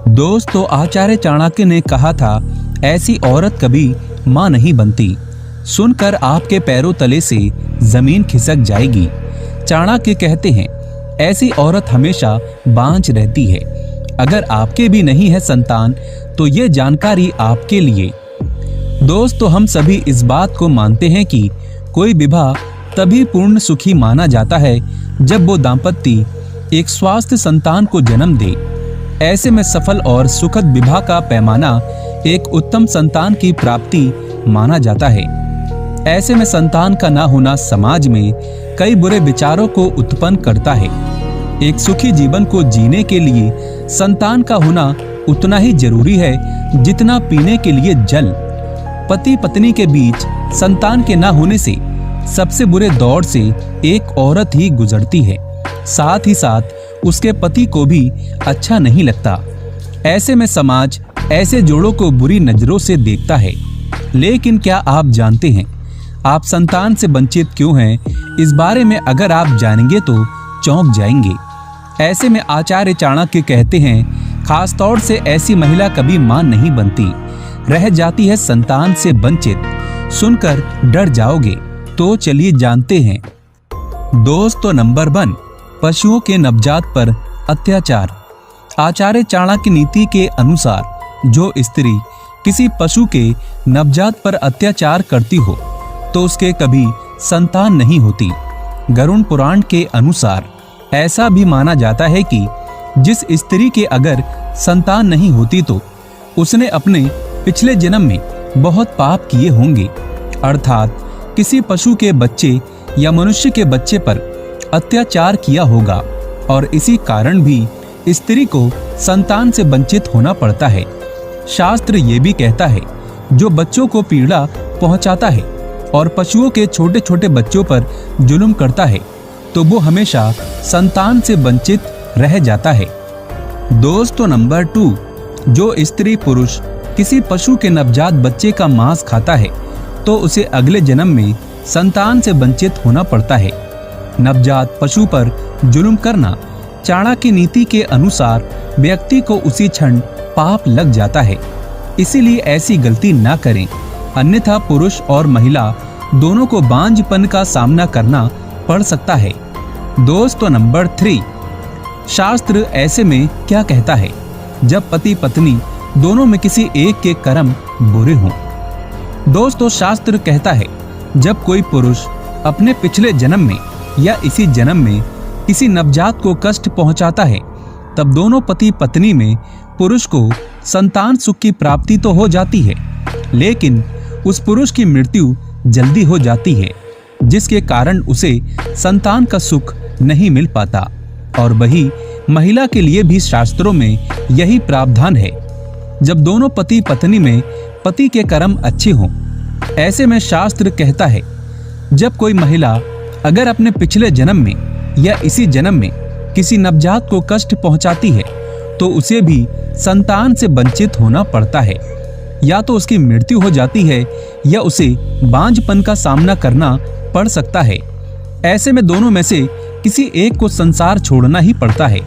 दोस्तों, आचार्य चाणक्य ने कहा था, ऐसी औरत कभी मां नहीं बनती। सुनकर आपके पैरों तले से जमीन खिसक जाएगी। चाणक्य कहते हैं, ऐसी औरत हमेशा बांझ रहती है। अगर आपके भी नहीं है संतान तो ये जानकारी आपके लिए। दोस्तों, हम सभी इस बात को मानते हैं कि कोई विवाह तभी पूर्ण सुखी माना जाता है जब वो दाम्पत्य एक स्वस्थ संतान को जन्म दे। ऐसे में सफल और सुखद विवाह का पैमाना एक उत्तम संतान की प्राप्ति माना जाता है। ऐसे में संतान का ना होना समाज में कई बुरे विचारों को उत्पन्न करता है। एक सुखी जीवन को जीने के लिए संतान का होना उतना ही जरूरी है जितना पीने के लिए जल। पति पत्नी के बीच संतान के ना होने से सबसे बुरे दौर से एक औरत ही गुजरती है। साथ ही साथ उसके पति को भी अच्छा नहीं लगता। ऐसे में समाज ऐसे जोड़ों को बुरी नजरों से देखता है। लेकिन क्या आप जानते हैं आप संतान से वंचित क्यों हैं? इस बारे में अगर आप जानेंगे तो चौंक जाएंगे। ऐसे में आचार्य चाणक्य कहते हैं, खास तौर से ऐसी महिला कभी मां नहीं बनती, रह जाती है संतान से वंचित। सुनकर डर जाओगे तो चलिए जानते हैं। दोस्तों, नंबर 1, पशुओं के नवजात पर अत्याचार। आचार्य चाणक्य नीति के अनुसार जो स्त्री किसी पशु के नवजात पर अत्याचार करती हो तो उसके कभी संतान नहीं होती। गरुड़ पुराण के अनुसार ऐसा भी माना जाता है कि जिस स्त्री के अगर संतान नहीं होती तो उसने अपने पिछले जन्म में बहुत पाप किए होंगे, अर्थात किसी पशु के बच्चे या मनुष्य के बच्चे पर अत्याचार किया होगा और इसी कारण भी स्त्री को संतान से वंचित होना पड़ता है। शास्त्र ये भी कहता है, जो बच्चों को पीड़ा पहुंचाता है और पशुओं के छोटे छोटे बच्चों पर जुल्म करता है तो वो हमेशा संतान से वंचित रह जाता है। दोस्तों, नंबर 2, जो स्त्री पुरुष किसी पशु के नवजात बच्चे का मांस खाता है तो उसे अगले जन्म में संतान से वंचित होना पड़ता है। नवजात पशु पर जुल्म करना चाणक्य नीति के अनुसार व्यक्ति को उसी क्षण पाप लग जाता है। इसीलिए ऐसी गलती ना करें, अन्यथा पुरुष और महिला दोनों को बांझपन का सामना करना पड़ सकता है। दोस्तों, नंबर 3, शास्त्र ऐसे में क्या कहता है जब पति पत्नी दोनों में किसी एक के कर्म बुरे हों। दोस्तों, शास्त्र कहता है, जब कोई पुरुष अपने पिछले जन्म में या इसी जन्म में किसी नवजात को कष्ट पहुंचाता है तब दोनों पति पत्नी में पुरुष को संतान सुख की प्राप्ति तो हो जाती है, लेकिन उस पुरुष की मृत्यु जल्दी हो जाती है, जिसके कारण उसे संतान का सुख नहीं मिल पाता। और वही महिला के लिए भी शास्त्रों में यही प्रावधान है। जब दोनों पति पत्नी में पति के कर्म अच्छे हों, ऐसे में शास्त्र कहता है, जब कोई महिला अगर अपने पिछले जन्म में या इसी जन्म में किसी नवजात को कष्ट पहुंचाती है तो उसे भी संतान से वंचित होना पड़ता है। या तो उसकी मृत्यु हो जाती है या उसे बांझपन का सामना करना पड़ सकता है। ऐसे में दोनों में से किसी एक को संसार छोड़ना ही पड़ता है,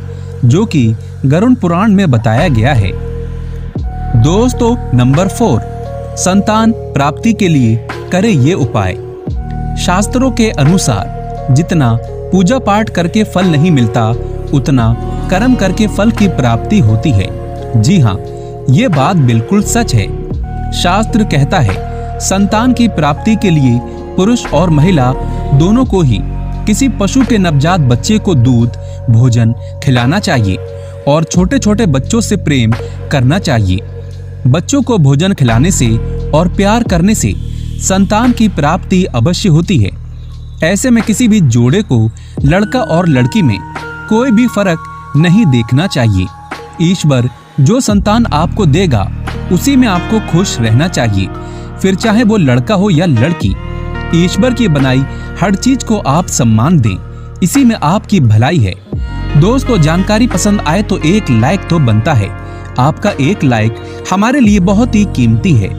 जो कि गरुड़ पुराण में बताया गया है। दोस्तों, नंबर 4, संतान प्राप्ति के लिए करें ये उपाय। शास्त्रों के अनुसार जितना पूजा पाठ करके फल नहीं मिलता उतना कर्म करके फल की प्राप्ति होती है। जी हाँ, ये बात बिल्कुल सच है। शास्त्र कहता है, संतान की प्राप्ति के लिए पुरुष और महिला दोनों को ही किसी पशु के नवजात बच्चे को दूध भोजन खिलाना चाहिए और छोटे छोटे बच्चों से प्रेम करना चाहिए। बच्चों को भोजन खिलाने से और प्यार करने से संतान की प्राप्ति अवश्य होती है। ऐसे में किसी भी जोड़े को लड़का और लड़की में कोई भी फर्क नहीं देखना चाहिए। ईश्वर जो संतान आपको देगा उसी में आपको खुश रहना चाहिए, फिर चाहे वो लड़का हो या लड़की। ईश्वर की बनाई हर चीज को आप सम्मान दें, इसी में आपकी भलाई है। दोस्तों, जानकारी पसंद आए तो एक लाइक तो बनता है। आपका एक लाइक हमारे लिए बहुत ही कीमती है।